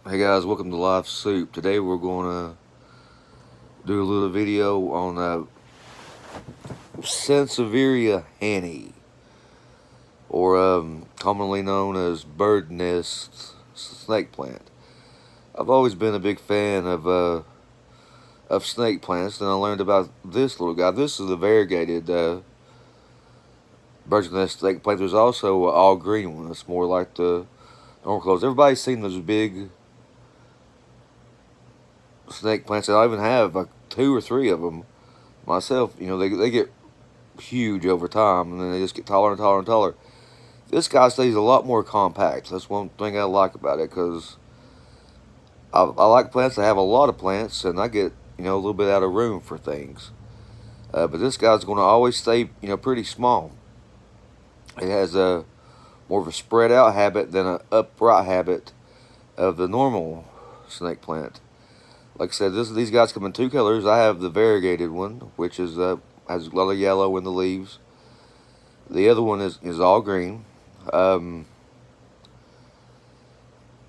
Hey guys, welcome to Live Soup. Today we're going to do a little video on Sansevieria Hanny, or commonly known as bird nest snake plant. I've always been a big fan of snake plants, and I learned about this little guy. This is the variegated bird's nest snake plant. There's also an all green one. It's more like the normal colors. Everybody's seen those big snake plants. I even have like two or three of them myself. They get huge over time, and then they just get taller and taller and taller. This guy stays a lot more compact. That's one thing I like about it, because I like plants that have a lot of plants, and I get a little bit out of room for things. But this guy's going to always stay pretty small. It has a more of a spread out habit than an upright habit of the normal snake plant. Like I said, these guys come in two colors. I have the variegated one, which has a lot of yellow in the leaves. The other one is all green. Um,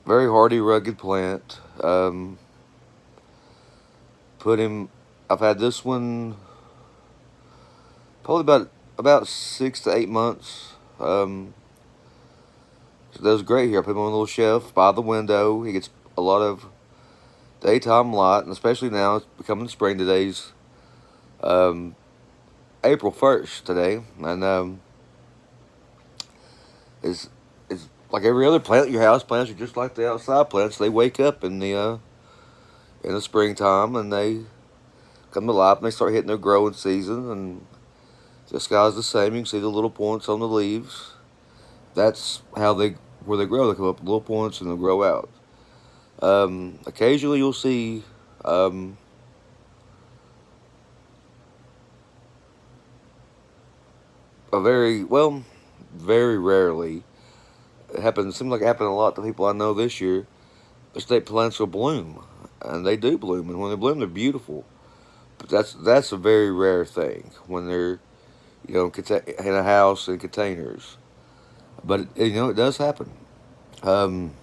Very hardy, rugged plant. Put him. I've had this one probably about 6 to 8 months. So does great here. I put him on a little shelf by the window. He gets a lot of daytime light, and especially now it's becoming spring. Today's um, April 1st today, and it's like every other plant. Your house plants are just like the outside plants. They wake up in the springtime, and they come to life, and they start hitting their growing season. And this guy's the same. You can see the little points on the leaves. That's how they where they grow. They come up with little points and they grow out. Occasionally, you'll see um, a very rarely. It happens. Seems like it happened a lot to people I know this year. The state plants will bloom, and they do bloom. And when they bloom, they're beautiful. But that's a very rare thing when they're in a house in containers. But it does happen. Um,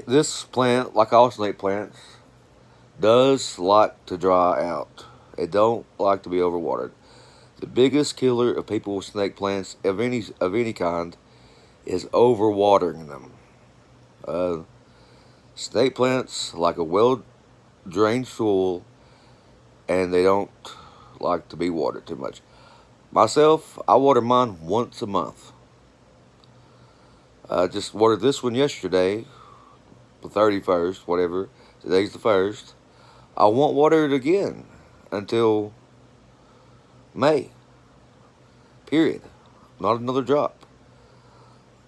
this plant, like all snake plants, does like to dry out. It don't like to be overwatered. The biggest killer of people with snake plants of any kind is overwatering them. Uh, Snake plants like a well drained soil, and they don't like to be watered too much. Myself, I water mine once a month. I just watered this one yesterday, the 31st, whatever. Today's the 1st. I won't water it again until May. Period. Not another drop.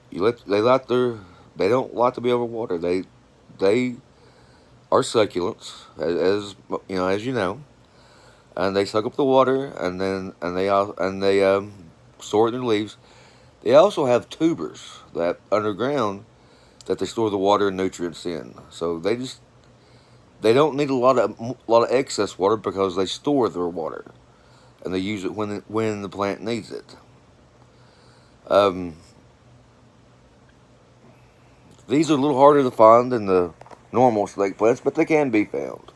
They don't like to be overwatered. They are succulents, as you know, and they suck up the water, and they store it in their leaves. They also have tubers that underground that they store the water and nutrients in. So they don't need a lot of excess water, because they store their water and they use it when the plant needs it. Um, these are a little harder to find than the normal snake plants, but they can be found.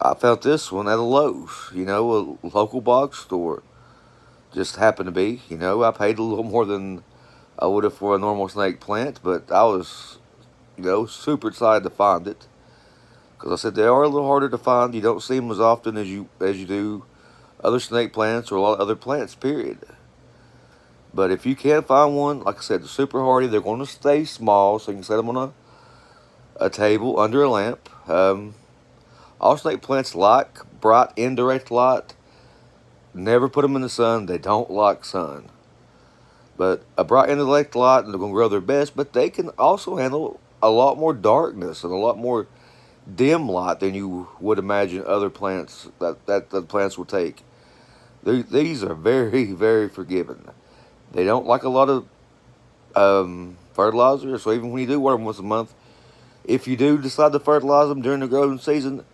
I found this one at a Lowe's, a local box store. Just happened to be, I paid a little more than I would have for a normal snake plant, but I was, super excited to find it. Because I said they are a little harder to find. You don't see them as often as you do other snake plants or a lot of other plants. Period. But if you can find one, like I said, they're super hardy. They're going to stay small, so you can set them on a table under a lamp. All snake plants like bright indirect light. Never put them in the sun. They don't like sun. But a bright indirect light, and they're going to grow their best. But they can also handle a lot more darkness and a lot more dim light than you would imagine other plants that the plants will take. These are very, very forgiving. They don't like a lot of fertilizer, so even when you do water them once a month, if you do decide to fertilize them during the growing season,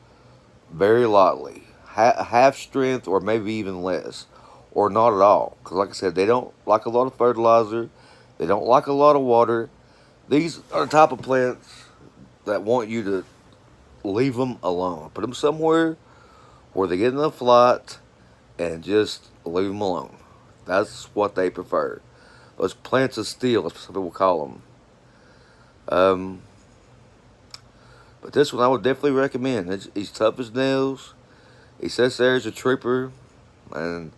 very lightly, half strength or maybe even less, or not at all. Because like I said, they don't like a lot of fertilizer, they don't like a lot of water. These are the type of plants that want you to leave them alone. Put them somewhere where they get enough light and just leave them alone. That's what they prefer. Those plants of steel, as some people call them. But this one I would definitely recommend. He's tough as nails. He sits there as a trooper and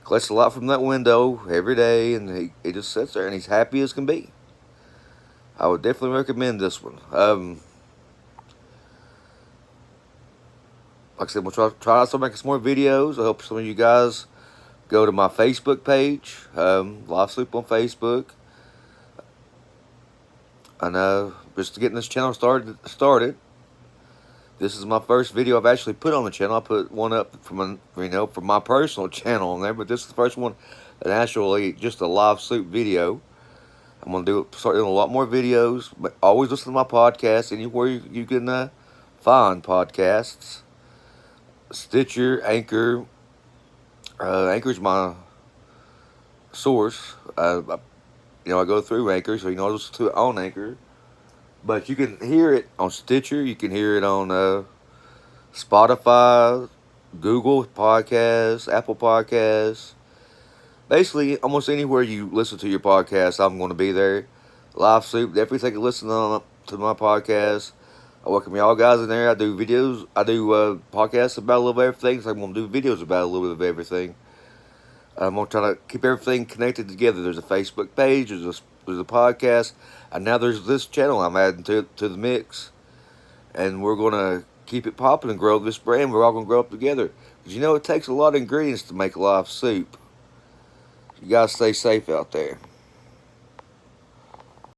collects a lot from that window every day, and he just sits there and he's happy as can be. I would definitely recommend this one. Like I said, we'll try out some making some more videos. I hope some of you guys go to my Facebook page, Live Sloop on Facebook. And just getting this channel started. This is my first video I've actually put on the channel. I put one up from my personal channel on there, but this is the first one that actually just a Live Sloop video. I'm gonna start doing a lot more videos, but always listen to my podcast anywhere you can find podcasts. Stitcher, Anchor. Anchor's my source. I go through Anchor, so you know I listen to it on Anchor. But you can hear it on Stitcher. You can hear it on Spotify, Google Podcasts, Apple Podcasts. Basically, almost anywhere you listen to your podcast, I'm going to be there. Live Sloop, definitely take a listen to my podcast. I welcome y'all guys in there. I do videos. I do podcasts about a little bit of everything. So I'm going to do videos about a little bit of everything. I'm going to try to keep everything connected together. There's a Facebook page. There's a podcast. And now there's this channel I'm adding to the mix. And we're going to keep it popping and grow this brand. We're all going to grow up together. Because it takes a lot of ingredients to make Live Sloop. You guys stay safe out there.